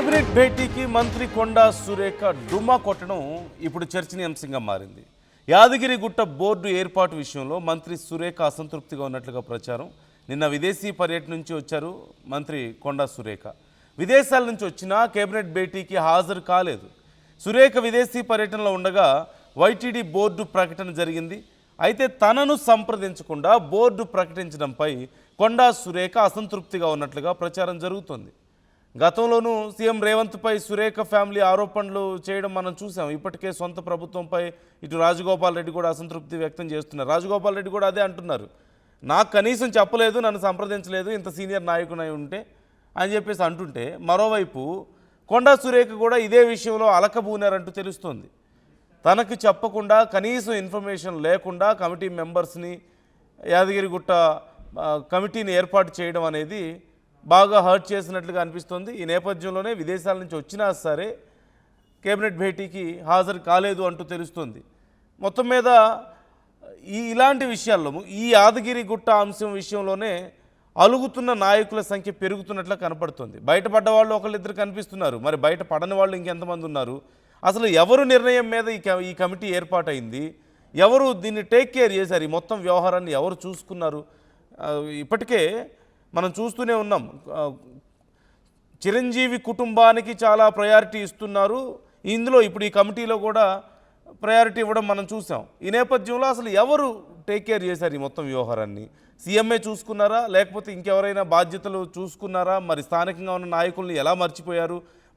Cabinet భేటీకి మంత్రి కొండా సురేఖ డుమ్మా కొట్టడం ఇప్పుడు చర్చనీయాంశంగా మారింది. యాదగిరిగుట్ట బోర్డు ఏర్పాటు విషయంలో మంత్రి సురేఖ అసంతృప్తిగా ఉన్నట్లుగా ప్రచారం. నిన్న విదేశీ పర్యటన నుంచి వచ్చారు మంత్రి కొండా సురేఖ. విదేశాల నుంచి వచ్చినా కేబినెట్ భేటీకి హాజరు కాలేదు. సురేఖ విదేశీ పర్యటనలో ఉండగా వైటీడీ బోర్డు ప్రకటన జరిగింది. అయితే తనను సంప్రదించకుండా బోర్డు ప్రకటించడంపై కొండా సురేఖ అసంతృప్తిగా ఉన్నట్లుగా ప్రచారం జరుగుతోంది. గతంలోనూ సీఎం రేవంత్పై సురేఖ ఫ్యామిలీ ఆరోపణలు చేయడం మనం చూసాం. ఇప్పటికే సొంత ప్రభుత్వంపై ఇటు రాజగోపాల్ రెడ్డి కూడా అసంతృప్తి వ్యక్తం చేస్తున్నారు. రాజగోపాల్ రెడ్డి కూడా అదే అంటున్నారు, నాకు కనీసం చెప్పలేదు, నన్ను సంప్రదించలేదు, ఇంత సీనియర్ నాయకునై ఉంటే అని చెప్పేసి అంటుంటే, మరోవైపు కొండా సురేఖ కూడా ఇదే విషయంలో అలకబూనారంటూ తెలుస్తోంది. తనకు చెప్పకుండా కనీసం ఇన్ఫర్మేషన్ లేకుండా కమిటీ మెంబర్స్ని యాదగిరిగుట్ట కమిటీని ఏర్పాటు చేయడం అనేది బాగా హర్ట్ చేసినట్లుగా అనిపిస్తుంది. ఈ నేపథ్యంలోనే విదేశాల నుంచి వచ్చినా సరే కేబినెట్ భేటీకి హాజరు కాలేదు అంటూ తెలుస్తుంది. మొత్తం మీద ఇలాంటి విషయాల్లో ఈ యాదగిరిగుట్ట అంశం విషయంలోనే అలుగుతున్న నాయకుల సంఖ్య పెరుగుతున్నట్లు కనపడుతుంది. బయటపడ్డ వాళ్ళు ఒకళ్ళిద్దరు కనిపిస్తున్నారు, మరి బయట పడని వాళ్ళు ఇంకెంతమంది ఉన్నారు? అసలు ఎవరు నిర్ణయం మీద ఈ కమిటీ ఏర్పాటైంది? ఎవరు దీన్ని టేక్ కేర్ చేశారు? ఈ మొత్తం వ్యవహారాన్ని ఎవరు చూసుకున్నారు? ఇప్పటికే మనం చూస్తూనే ఉన్నాం, చిరంజీవి కుటుంబానికి చాలా ప్రయారిటీ ఇస్తున్నారు. ఇందులో ఇప్పుడు ఈ కమిటీలో కూడా ప్రయారిటీ ఇవ్వడం మనం చూసాం. ఈ నేపథ్యంలో అసలు ఎవరు టేక్ కేర్ చేశారు ఈ మొత్తం వ్యవహారాన్ని? సీఎంఏ చూసుకున్నారా, లేకపోతే ఇంకెవరైనా బాధ్యతలు చూసుకున్నారా? మరి స్థానికంగా ఉన్న నాయకుల్ని ఎలా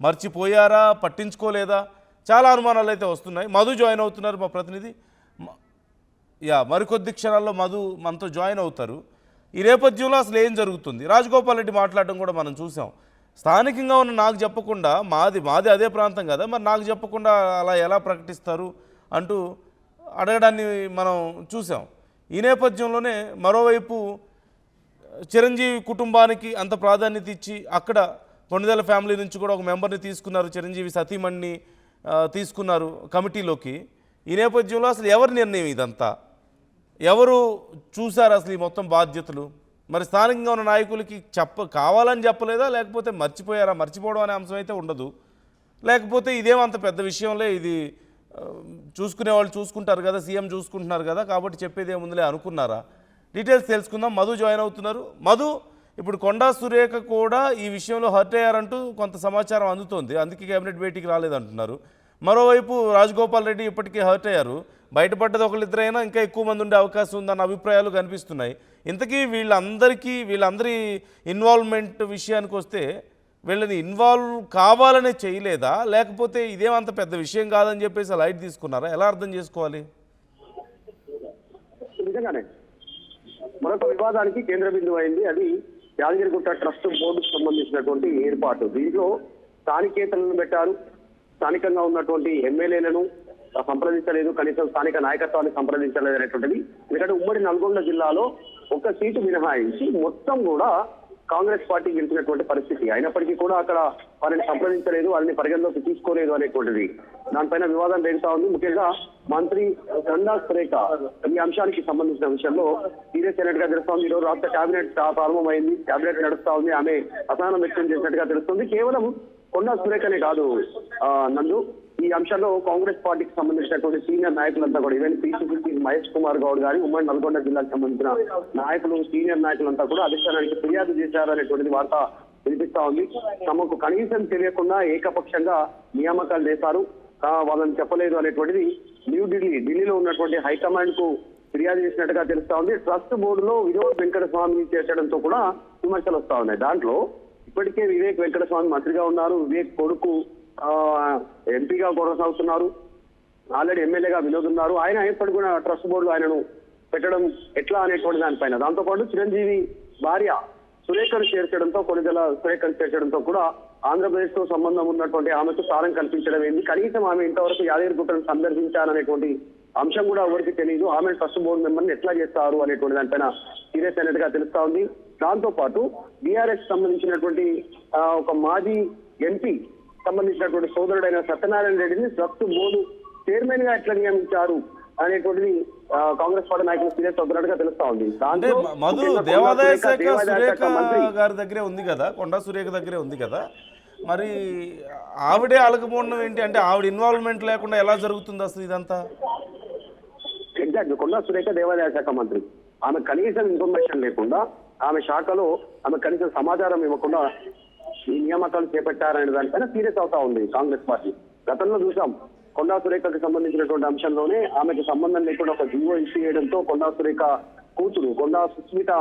మర్చిపోయారా, పట్టించుకోలేదా? చాలా అనుమానాలు అయితే వస్తున్నాయి. మధు జాయిన్ అవుతున్నారు, మా ప్రతినిధి. మరికొద్ది క్షణాల్లో మధు మనతో జాయిన్ అవుతారు. ఈ నేపథ్యంలో అసలు ఏం జరుగుతుంది? రాజగోపాల్ రెడ్డి మాట్లాడడం కూడా మనం చూసాం. స్థానికంగా ఉన్న నాకు చెప్పకుండా, మాది అదే ప్రాంతం కదా, మరి నాకు చెప్పకుండా అలా ఎలా ప్రకటిస్తారు అంటూ అడగడాన్ని మనం చూసాం. ఈ నేపథ్యంలోనే మరోవైపు చిరంజీవి కుటుంబానికి అంత ప్రాధాన్యత ఇచ్చి అక్కడ కొణిదెల ఫ్యామిలీ నుంచి కూడా ఒక మెంబర్ని తీసుకున్నారు, చిరంజీవి సతీమణిని తీసుకున్నారు కమిటీలోకి. ఈ నేపథ్యంలో అసలు ఎవరి నిర్ణయం ఇదంతా? ఎవరు చూశారు అసలు ఈ మొత్తం బాధ్యతలు? మరి స్థానికంగా ఉన్న నాయకులకి కావాలని చెప్పలేదా, లేకపోతే మర్చిపోయారా? మర్చిపోవడం అనే అంశం అయితే ఉండదు. లేకపోతే ఇదేమంత పెద్ద విషయంలే, ఇది చూసుకునే వాళ్ళు చూసుకుంటారు కదా, సీఎం చూసుకుంటున్నారు కదా, కాబట్టి చెప్పేది ఏముందిలే అనుకున్నారా? డీటెయిల్స్ తెలుసుకుందాం. మధు జాయిన్ అవుతున్నారు. మధు, ఇప్పుడు కొండా సురేఖ కూడా ఈ విషయంలో హర్ట్ అయ్యారంటూ కొంత సమాచారం అందుతోంది, అందుకే కేబినెట్ భేటీకి రాలేదంటున్నారు. మరోవైపు రాజగోపాల్ రెడ్డి ఇప్పటికీ హర్ట్ అయ్యారు. బయటపడ్డది ఒకళ్ళిద్దరైనా ఇంకా ఎక్కువ మంది ఉండే అవకాశం ఉందన్న అభిప్రాయాలు కనిపిస్తున్నాయి. ఇంతకీ వీళ్ళందరి ఇన్వాల్వ్మెంట్ విషయానికి వస్తే వీళ్ళని ఇన్వాల్వ్ కావాలనే చేయలేదా, లేకపోతే ఇదేమంత పెద్ద విషయం కాదని చెప్పేసి లైట్ తీసుకున్నారా? ఎలా అర్థం చేసుకోవాలి? నిజంగానే మరొక వివాదానికి కేంద్ర బిందువు అయింది. అది యాదగిరిగుట్ట ట్రస్ట్ బోర్డుకు సంబంధించినటువంటి ఏర్పాటు. దీంట్లో స్థానికేతలను పెట్టారు, స్థానికంగా ఉన్నటువంటి ఎమ్మెల్యేలను సంప్రదించలేదు, కనీసం స్థానిక నాయకత్వాన్ని సంప్రదించలేదు అనేటువంటిది. ఎందుకంటే ఉమ్మడి నల్గొండ జిల్లాలో ఒక సీటు మినహాయించి మొత్తం కూడా కాంగ్రెస్ పార్టీ గెలిచినటువంటి పరిస్థితి. అయినప్పటికీ కూడా అక్కడ వారిని సంప్రదించలేదు, వారిని పరిగణలోకి తీసుకోలేదు అనేటువంటిది. దానిపైన వివాదం రేగుతా ఉంది. ముఖ్యంగా మంత్రి కొండా సురేఖ ఈ అంశానికి సంబంధించిన విషయంలో సీరియస్ అయినట్టుగా తెలుస్తోంది. ఈరోజు రాష్ట్ర కేబినెట్ ప్రారంభమైంది, కేబినెట్ నడుస్తా ఉంది, ఆమె అసహనం వ్యక్తం చేసినట్టుగా తెలుస్తుంది. కేవలం కొండా సురేఖనే కాదు నందు, ఈ అంశంలో కాంగ్రెస్ పార్టీకి సంబంధించినటువంటి సీనియర్ నాయకులంతా కూడా, ఈవెన్ పిసిసి మహేష్ కుమార్ గౌడ్ గారి ఉమ్మడి నల్గొండ జిల్లాకు సంబంధించిన నాయకులు, సీనియర్ నాయకులంతా కూడా అధిష్టానానికి ఫిర్యాదు చేశారనేటువంటిది వార్త వినిపిస్తా ఉంది. తమకు కనీసం తెలియకుండా ఏకపక్షంగా నియామకాలు చేశారు, వాళ్ళని చెప్పలేదు అనేటువంటిది ఢిల్లీలో ఉన్నటువంటి హైకమాండ్ కు ఫిర్యాదు చేసినట్టుగా తెలుస్తా ఉంది. ట్రస్ట్ బోర్డులో వినోద్ వెంకటస్వామిని చేర్చడంతో కూడా విమర్శలు వస్తా ఉన్నాయి. దాంట్లో ఇప్పటికే వివేక్ వెంకటస్వామి మంత్రిగా ఉన్నారు, వివేక్ కొడుకు ఎంపీగా కొనసాగుతున్నారు, ఆల్రెడీ ఎమ్మెల్యేగా వినోద్ ఉన్నారు. ఆయన ఎప్పటికి కూడా ట్రస్ట్ బోర్డులో ఆయనను పెట్టడం ఎట్లా అనేటువంటి దానిపైన, దాంతోపాటు చిరంజీవి భార్య సురేఖను చేర్చడంతో, కొణిదెల సురేఖను చేర్చడంతో కూడా ఆంధ్రప్రదేశ్ తో సంబంధం ఉన్నటువంటి ఆమెకు స్థానం కల్పించడం ఏంది, కనీసం ఆమె ఇంతవరకు యాదగిరిగుట్టను సందర్శించాలనేటువంటి అంశం కూడా ఎవరికి తెలియదు. ఆమె ట్రస్ట్ బోర్డు మెంబర్ని ఎట్లా చేస్తారు అనేటువంటి దానిపైన సీరియస్ అయినట్టుగా తెలుస్తా ఉంది. దాంతో పాటు బీఆర్ఎస్ సంబంధించినటువంటి ఒక మాజీ ఎంపీ సంబంధించినటువంటి సోదరుడైన సత్యనారాయణ రెడ్డిని ట్రస్ట్ బోర్డు చైర్మన్ గా ఎట్లా నియమించారు అనేటువంటిది కాంగ్రెస్ పార్టీ నాయకులు సీరియస్ అవుతున్నట్టుగా తెలుస్తా ఉంది. మధు, దేవాదాయ శాఖ సురేఖ గారి దగ్గరే ఉంది కదా, కొండా సురేఖ దగ్గరే ఉంది కదా, మరి ఆవిడే అలకపోవడం ఏంటి? అంటే ఆవిడ ఇన్వాల్వ్మెంట్ లేకుండా ఎలా జరుగుతుంది అసలు ఇదంతా? ఎగ్జాక్ట్. కొండా సురేఖ దేవాదాయ శాఖ మంత్రి. ఆమె కనీసం ఇన్ఫర్మేషన్ లేకుండా, ఆమె శాఖలో ఆమె కనీసం సమాచారం ఇవ్వకుండా ఈ నియామకాలు చేపట్టారనే దానిపైన సీరియస్ అవుతా ఉంది కాంగ్రెస్ పార్టీ. గతంలో చూసాం, కొండా సురేఖకు సంబంధించినటువంటి అంశంలోనే ఆమెకు సంబంధం లేకుండా ఒక జీవో ఇష్యూ చేయడంతో కొండా సురేఖ కూతురు కొండా సుస్మిత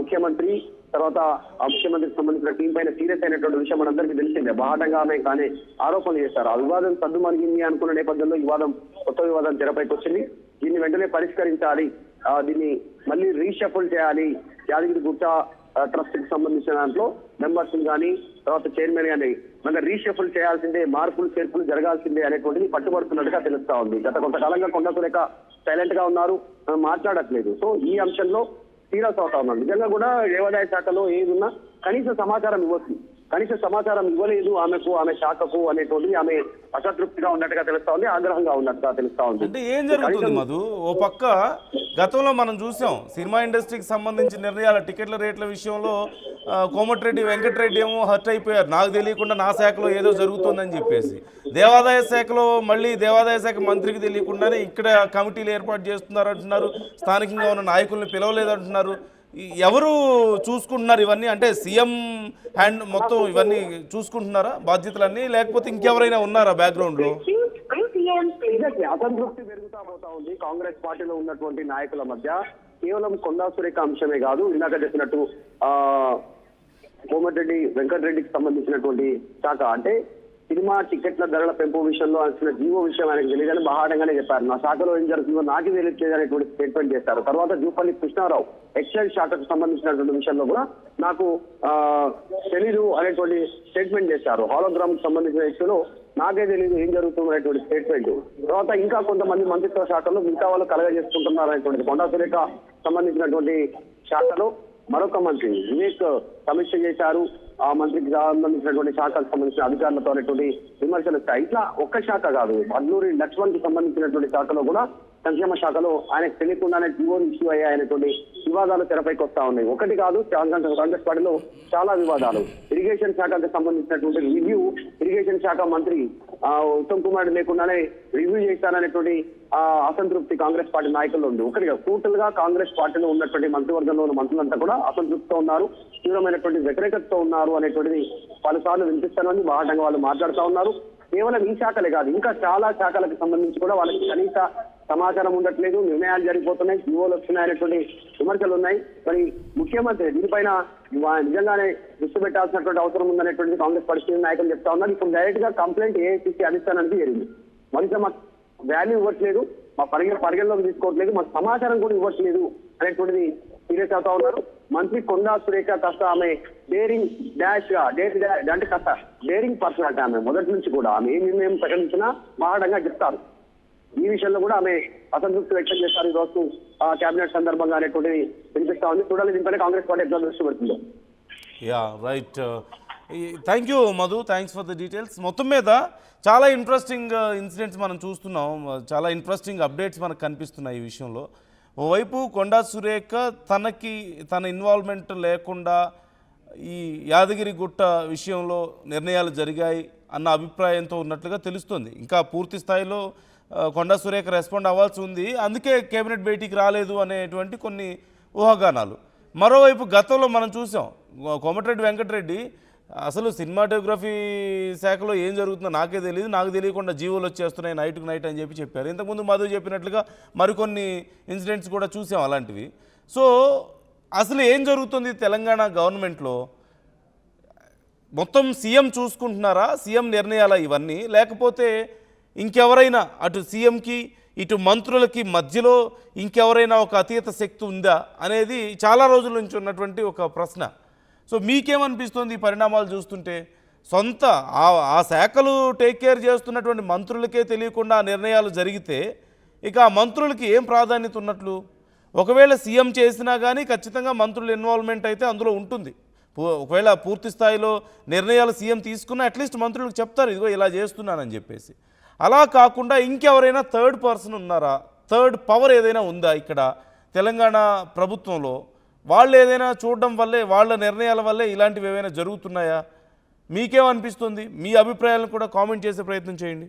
ముఖ్యమంత్రి, తర్వాత ఆ ముఖ్యమంత్రికి సంబంధించిన టీం పైన సీరియస్ అయినటువంటి విషయం మనందరికీ తెలిసిందే. బాహటంగా ఆమె కానీ ఆరోపణలు చేశారు. ఆ వివాదం సద్దుమణిగింది అనుకున్న నేపథ్యంలో కొత్త వివాదం తెరపైకి వచ్చింది. దీన్ని వెంటనే పరిష్కరించాలి, దీన్ని మళ్ళీ రీషఫుల్ చేయాలి, యాదగిరి గుట్ట ట్రస్ట్ కి సంబంధించిన దాంట్లో మెంబర్స్ కానీ తర్వాత చైర్మన్ కానీ మన రీషఫుల్ చేయాల్సిందే, మార్పులు చేర్పులు జరగాల్సిందే అనేటువంటిది పట్టుబడుతున్నట్టుగా తెలుస్తా ఉంది. గత కొంతకాలంగా కొండా సురేఖ సైలెంట్ గా ఉన్నారు, మాట్లాడట్లేదు. సో ఈ అంశంలో సీరియస్ అవుతా ఉన్నారు. నిజంగా కూడా దేవాదాయ శాఖలో ఏది ఉన్నా కనీస సమాచారం ఇవ్వచ్చు. కనీస సమాచారం ఇవ్వలేదు ఆమెకు, ఆమె శాఖకు అనేటువంటిది ఆమె అసంతృప్తిగా ఉన్నట్టుగా తెలుస్తా ఉంది, ఆగ్రహంగా ఉన్నట్టుగా తెలుస్తా ఉంది. అంటే ఏం జరుగుతుంది మధు? ఓ పక్క గతంలో మనం చూసాం సినిమా ఇండస్ట్రీకి సంబంధించిన నిర్ణయాల టికెట్ల రేట్ల విషయంలో కోమటిరెడ్డి వెంకటరెడ్డి ఏమో హర్ట్ అయిపోయారు, నాకు తెలియకుండా నా శాఖలో ఏదో జరుగుతుందని చెప్పేసి. దేవాదాయ శాఖలో మళ్ళీ దేవాదాయ శాఖ మంత్రికి తెలియకుండానే ఇక్కడ కమిటీలు ఏర్పాటు చేస్తున్నారు అంటున్నారు, స్థానికంగా ఉన్న నాయకుల్ని పిలవలేదంటున్నారు. ఎవరు చూసుకుంటున్నారు ఇవన్నీ? అంటే సీఎం హ్యాండ్ మొత్తం ఇవన్నీ చూసుకుంటున్నారా బాధ్యతలన్నీ, లేకపోతే ఇంకెవరైనా ఉన్నారా బ్యాక్గ్రౌండ్ లో? అసంతృప్తి పెరుగుతా పోతా ఉంది కాంగ్రెస్ పార్టీలో ఉన్నటువంటి నాయకుల మధ్య. కేవలం కొండా సురేఖ అంశమే కాదు, ఇందాక చెప్పినట్టు కోమటిరెడ్డి వెంకటరెడ్డికి సంబంధించినటువంటి శాఖ, అంటే సినిమా టికెట్ల ధరల పెంపు విషయంలో వచ్చిన జీవో విషయం ఆయనకు తెలియదని బాహాటంగానే చెప్పారు. నా శాఖలో ఏం జరుగుతుందో నాకే తెలియట్లేదు అనేటువంటి స్టేట్మెంట్ చేశారు. తర్వాత జూపల్లి కృష్ణారావు ఎక్సైజ్ శాఖకు సంబంధించినటువంటి విషయంలో కూడా నాకు తెలీదు అనేటువంటి స్టేట్మెంట్ చేశారు. హాలోగ్రామ్ కు సంబంధించిన విషయంలో నాకే తెలియదు ఏం జరుగుతుంది అనేటువంటి స్టేట్మెంట్. తర్వాత ఇంకా కొంతమంది మంత్రిత్వ శాఖలో మిగతా వాళ్ళు కలగజేసుకుంటున్నారు అనేటువంటిది. కొండా సురేఖ సంబంధించినటువంటి శాఖలో మరొక మంత్రి వివేక్ సమీక్ష చేశారు, ఆ మంత్రికి సంబంధించినటువంటి శాఖకు సంబంధించిన అధికారులతో అనేటువంటి విమర్శలు వస్తాయి. ఇట్లా ఒక్క శాఖ కాదు, అడ్లూరి లక్ష్మణ్ కి సంబంధించినటువంటి శాఖలో కూడా, సంక్షేమ శాఖలో ఆయనకు తెలియకుండానే జీవో ఇష్యూ అయ్యాయనేటువంటి వివాదాలు తెరపైకి వస్తా ఉన్నాయి. ఒకటి కాదు, కాంగ్రెస్ పార్టీలో చాలా వివాదాలు. ఇరిగేషన్ శాఖకు సంబంధించినటువంటి రివ్యూ, ఇరిగేషన్ శాఖ మంత్రి ఉత్తమ్ కుమార్ లేకుండానే రివ్యూ చేస్తారనేటువంటి అసంతృప్తి కాంగ్రెస్ పార్టీ నాయకుల్లో ఉంది. ఒకటిగా టోటల్ గా కాంగ్రెస్ పార్టీలో ఉన్నటువంటి మంత్రివర్గంలో ఉన్న మంత్రులంతా కూడా అసంతృప్తితో ఉన్నారు, తీవ్రమైనటువంటి వ్యతిరేకతతో ఉన్నారు అనేటువంటిది పలుసార్లు వినిపిస్తానని బాహటంగా వాళ్ళు మాట్లాడుతూ ఉన్నారు. కేవలం ఈ శాఖలే కాదు, ఇంకా చాలా శాఖలకు సంబంధించి కూడా వాళ్ళకి కనీస సమాచారం ఉండట్లేదు, నిర్ణయాలు జరిగిపోతున్నాయి, జీవోలు వస్తున్నాయనేటువంటి విమర్శలు ఉన్నాయి. మరి ముఖ్యమంత్రి దీనిపైన నిజంగానే దృష్టి పెట్టాల్సినటువంటి అవసరం ఉందనేటువంటి కాంగ్రెస్ పార్టీ నాయకులు చెప్తా ఉన్నారు. ఇప్పుడు డైరెక్ట్ గా కంప్లైంట్ ఏఐసీసీ అధిష్టానానికి జరిగింది. మనిషి మాకు వాల్యూ ఇవ్వట్లేదు, మా పరిగణలోకి తీసుకోవట్లేదు, మాకు సమాచారం కూడా ఇవ్వట్లేదు అనేటువంటిది సీరియస్ అవుతా ఉన్నారు. మంత్రి కొండా సురేఖ కాస్త ఆమె డేరింగ్ డాష్ గా అంటే కాస్త డేరింగ్ పర్సన్ అంటే ఆమె మొదటి నుంచి కూడా ఆమె ఏ నిర్ణయం ప్రకటించినా మాడంగా చెప్తారు. ఈ విషయంలో కూడా ఆమె అసంతృప్తి వ్యక్తం చేస్తారు ఈ రోజు కేబినెట్ సందర్భంగా అనేటువంటిది వినిపిస్తా ఉంది. చూడాలి దీనిపైన కాంగ్రెస్ పార్టీ ఎట్లా దృష్టి పెడుతుందో. Yeah right, thank you Madhu, thanks for the details. మొత్తం మీద చాలా ఇంట్రెస్టింగ్ ఇన్సిడెంట్స్ మనం చూస్తున్నాం, చాలా ఇంట్రెస్టింగ్ అప్డేట్స్ మనకు కనిపిస్తున్నాయి ఈ విషయంలో. ఓవైపు కొండా సురేఖ తన ఇన్వాల్వ్మెంట్ లేకుండా ఈ యాదగిరి గుట్ట విషయంలో నిర్ణయాలు జరిగాయి అన్న అభిప్రాయంతో ఉన్నట్లుగా తెలుస్తుంది. ఇంకా పూర్తి స్థాయిలో కొండా సురేఖ రెస్పాండ్ అవ్వాల్సి ఉంది, అందుకే కేబినెట్ భేటీకి రాలేదు అనేటువంటి కొన్ని ఊహాగానాలు. మరోవైపు గతంలో మనం చూసాం కోమటిరెడ్డి వెంకటరెడ్డి అసలు సినిమాటోగ్రఫీ శాఖలో ఏం జరుగుతుందో నాకే తెలియదు, నాకు తెలియకుండా జీవోలు వచ్చేస్తున్నాయి నైట్కి నైట్ అని చెప్పారు. ఇంతకుముందు మధు చెప్పినట్లుగా మరికొన్ని ఇన్సిడెంట్స్ కూడా చూసాం అలాంటివి. సో అసలు ఏం జరుగుతుంది తెలంగాణ గవర్నమెంట్లో? మొత్తం సీఎం చూసుకుంటున్నారా, సీఎం నిర్ణయాలా ఇవన్నీ, లేకపోతే ఇంకెవరైనా అటు సీఎంకి ఇటు మంత్రులకి మధ్యలో ఇంకెవరైనా ఒక అతీత శక్తి ఉందా అనేది చాలా రోజుల నుంచి ఉన్నటువంటి ఒక ప్రశ్న. సో మీకేమనిపిస్తుంది ఈ పరిణామాలు చూస్తుంటే? సొంత ఆ శాఖలు టేక్ కేర్ చేస్తున్నటువంటి మంత్రులకే తెలియకుండా నిర్ణయాలు జరిగితే ఇక ఆ మంత్రులకి ఏం ప్రాధాన్యత ఉన్నట్లు? ఒకవేళ సీఎం చేసినా కానీ ఖచ్చితంగా మంత్రుల ఇన్వాల్వ్మెంట్ అయితే అందులో ఉంటుంది. ఒకవేళ పూర్తి స్థాయిలో నిర్ణయాలు సీఎం తీసుకున్నా అట్లీస్ట్ మంత్రులకు చెప్తారు ఇదిగో ఇలా చేస్తున్నానని చెప్పేసి. అలా కాకుండా ఇంకెవరైనా థర్డ్ పర్సన్ ఉన్నారా, థర్డ్ పవర్ ఏదైనా ఉందా ఇక్కడ తెలంగాణ ప్రభుత్వంలో? వాళ్ళు ఏదైనా చూడడం వల్లే, వాళ్ళ నిర్ణయాల వల్లే ఇలాంటివి ఏవైనా జరుగుతున్నాయా? మీకేమనిపిస్తుంది? మీ అభిప్రాయాలను కూడా కామెంట్ చేసే ప్రయత్నం చేయండి.